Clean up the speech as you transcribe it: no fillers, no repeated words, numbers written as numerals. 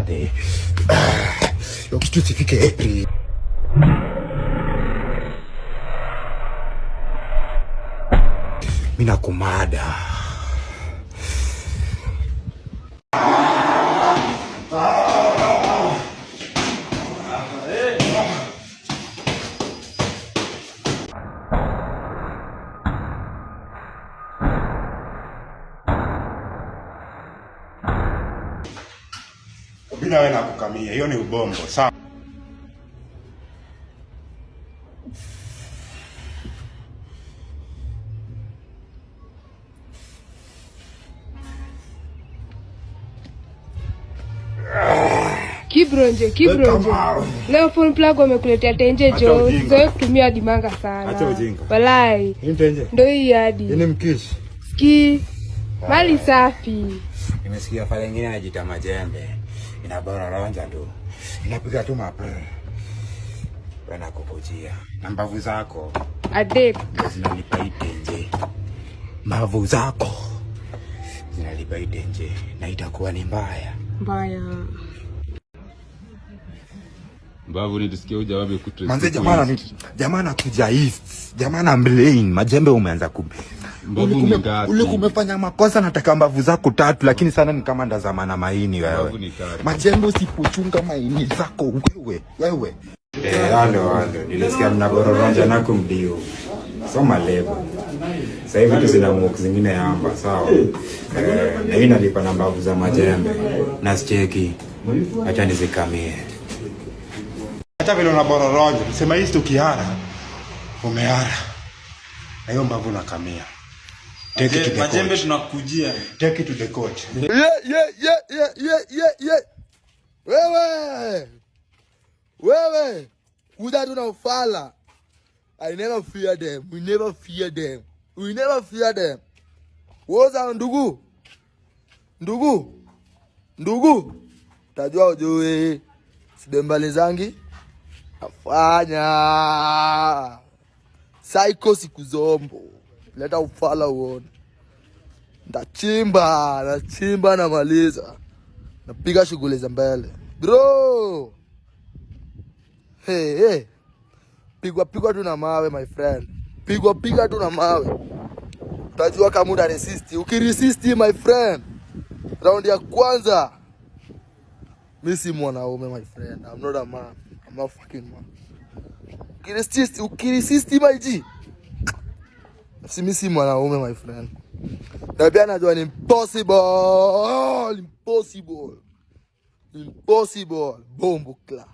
made. Yo kitu sifike April. Mina kumada. Bila wewe nakukamia, hiyo ni ubongo, sawa? Kibronje. Leo phone plug wamekuletea tenje jo. Zoe kutumia dimanga sana. Acha ujinga. Walai. Hii tenje. Ndio hii hadi. Ni mkishi. Ski. Mali safi. Nimesikia pale nyingine anajiita majembe. Inabora ronja tu. Inapiga tu mape. Bana kukujia. Na mbavu zako. Adek. Zinalipa itenje. Mbavu zako. Zinalipa itenje. Na itakuwa ni mbaya. Mbavu nitisikia uja wapi kutresi. Manze jamaa anakuja east. Jamaa na mlain. Majembe umeanza mbavu ni ngapi? Ule kumefanya makosa, nataka mbavu zako 3 lakini sana ni kama ndazama na maini wewe. Majembe usipochunga maini zako wewe. Halo. Nilisikia mnabororonja na kumdio. Soma lebo. Sasa hivi tu zina mwoku zingine hapa, sawa? Na hii nalipa na mbavu za majembe. Na sicheki. Acha nizikamie. Hata vile unabororonja, sema hii tukihara. Umehara. Na hiyo mbavu nakamia. Take it to the majembe tunakujia. Take it to the court. Yeah. Wewe. Kuda tuna ufala. I never fear them. We never fear them. Woza ndugu. Tajua ujue. Sidembale zangi. Afanya. Psycho siku zombo. Leta ufala uone. Nachimba na maliza. Napiga shughuli za mbele. Bro. Hey. Pigwa tu na mawe my friend. Piga tu na mawe. Utajua kama uta resist. Ukiresist my friend. Round ya kwanza. Mimi si mwanaume my friend. I'm not a man. I'm a fucking man. Ukiresist my G. Si mwanaume my friend. Na pia najua ni impossible. Bombo clap.